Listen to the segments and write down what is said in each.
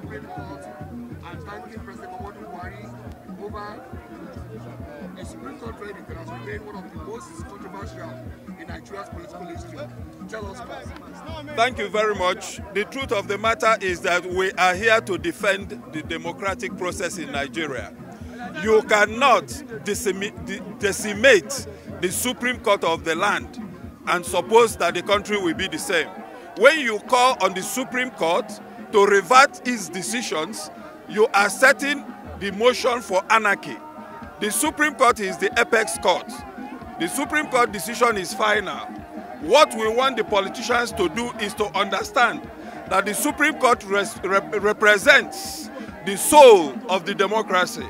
Supreme Court and thanking President Muhammadu Buhari over a Supreme Court verdict that has remained one of the most controversial in Nigeria's political history. Tell us more. Thank you very much. The truth of the matter is that we are here to defend the democratic process in Nigeria. You cannot decimate the Supreme Court of the land and suppose that the country will be the same. When you call on the Supreme Court to revert its decisions, you are setting the motion for anarchy. The Supreme Court is the apex court. The Supreme Court decision is final. What we want the politicians to do is to understand that the Supreme Court represents the soul of the democracy.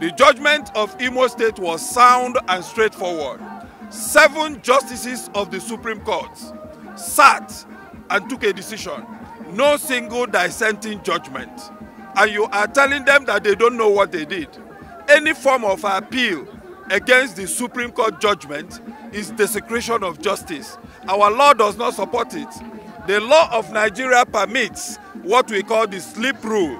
The judgment of Imo State was sound and straightforward. 7 justices of the Supreme Court sat and took a decision. No single dissenting judgment. And you are telling them that they don't know what they did. Any form of appeal against the Supreme Court judgment is desecration of justice. Our law does not support it. The law of Nigeria permits what we call the slip rule,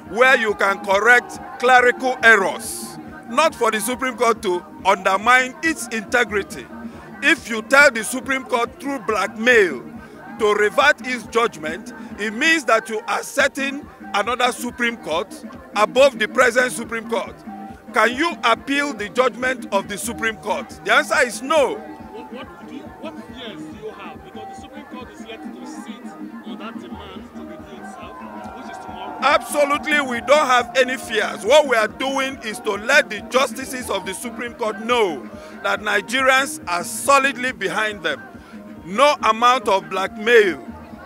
where you can correct clerical errors, not for the Supreme Court to undermine its integrity. If you tell the Supreme Court through blackmail to revert its judgment, it means that you are setting another Supreme Court above the present Supreme Court. Can you appeal the judgment of the Supreme Court? The answer is no. What fears do you have? Because the Supreme Court is yet to sit on that demand to review itself, which is tomorrow. Absolutely, we don't have any fears. What we are doing is to let the justices of the Supreme Court know that Nigerians are solidly behind them. No amount of blackmail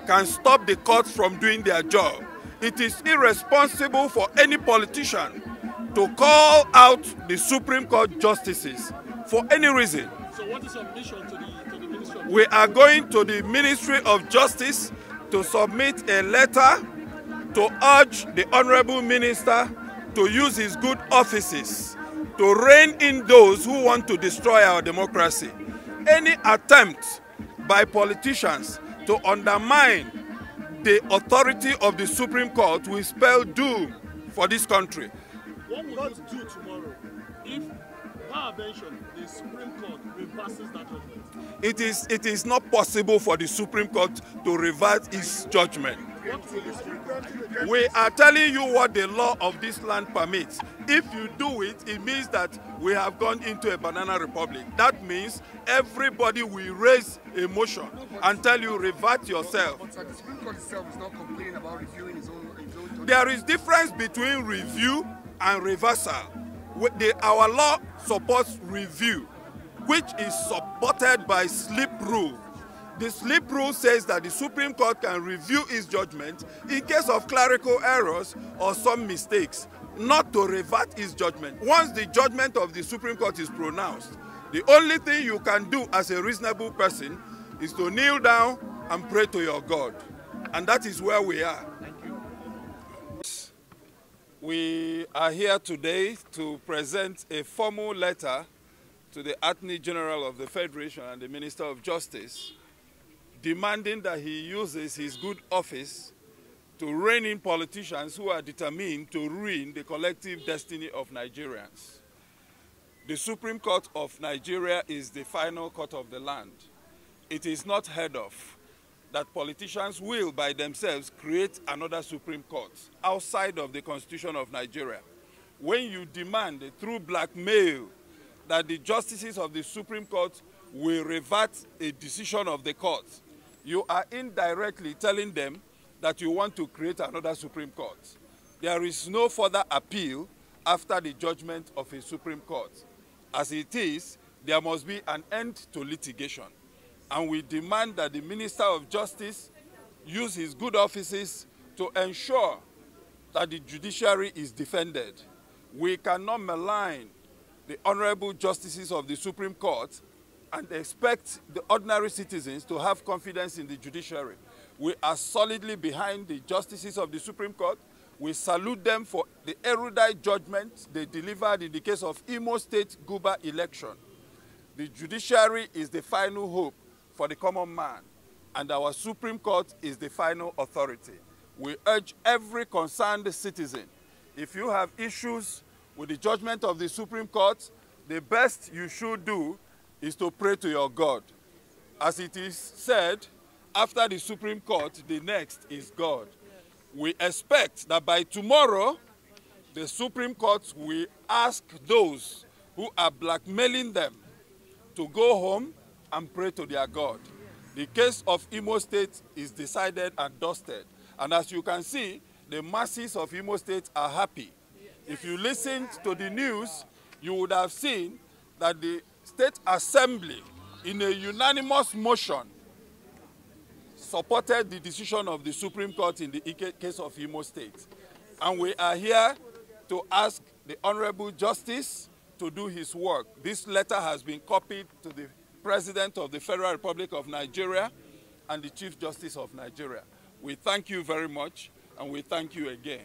can stop the courts from doing their job. It is irresponsible for any politician to call out the Supreme Court justices for any reason. So what is your mission to the Ministry of We are going to the Ministry of Justice to submit a letter to urge the Honorable Minister to use his good offices to rein in those who want to destroy our democracy. Any attempt by politicians to undermine the authority of the Supreme Court will spell doom for this country. What would you do tomorrow if, peradventure, the Supreme Court reverses that judgment? It is not possible for the Supreme Court to revert its judgment. We are telling you what the law of this land permits. If you do it, it means that we have gone into a banana republic. That means everybody will raise a motion and tell you revert yourself. But the Supreme Court itself is not complaining about reviewing its own judgment. There is difference between review and reversal. Our law supports review, which is supported by slip rule. The slip rule says that the Supreme Court can review its judgment in case of clerical errors or some mistakes, not to revert its judgment. Once the judgment of the Supreme Court is pronounced, the only thing you can do as a reasonable person is to kneel down and pray to your God. And that is where we are. Thank you. We are here today to present a formal letter to the Attorney General of the Federation and the Minister of Justice, demanding that he uses his good office to rein in politicians who are determined to ruin the collective destiny of Nigerians. The Supreme Court of Nigeria is the final court of the land. It is not heard of that politicians will by themselves create another Supreme Court outside of the Constitution of Nigeria. When you demand through blackmail that the justices of the Supreme Court will revert a decision of the court, you are indirectly telling them that you want to create another Supreme Court. There is no further appeal after the judgment of a Supreme Court. As it is, there must be an end to litigation. And we demand that the Minister of Justice use his good offices to ensure that the judiciary is defended. We cannot malign the honorable justices of the Supreme Court and expect the ordinary citizens to have confidence in the judiciary. We are solidly behind the justices of the Supreme Court. We salute them for the erudite judgment they delivered in the case of Imo State Guber election. The judiciary is the final hope for the common man, and our Supreme Court is the final authority. We urge every concerned citizen, if you have issues with the judgment of the Supreme Court, the best you should do is to pray to your God. As it is said, after the Supreme Court, the next is God. We expect that by tomorrow, the Supreme Court will ask those who are blackmailing them to go home and pray to their God. The case of Imo State is decided and dusted. And as you can see, the masses of Imo State are happy. If you listened to the news, you would have seen that the State Assembly, in a unanimous motion, supported the decision of the Supreme Court in the case of Imo State. And we are here to ask the Honorable Justice to do his work. This letter has been copied to the President of the Federal Republic of Nigeria and the Chief Justice of Nigeria. We thank you very much, and we thank you again.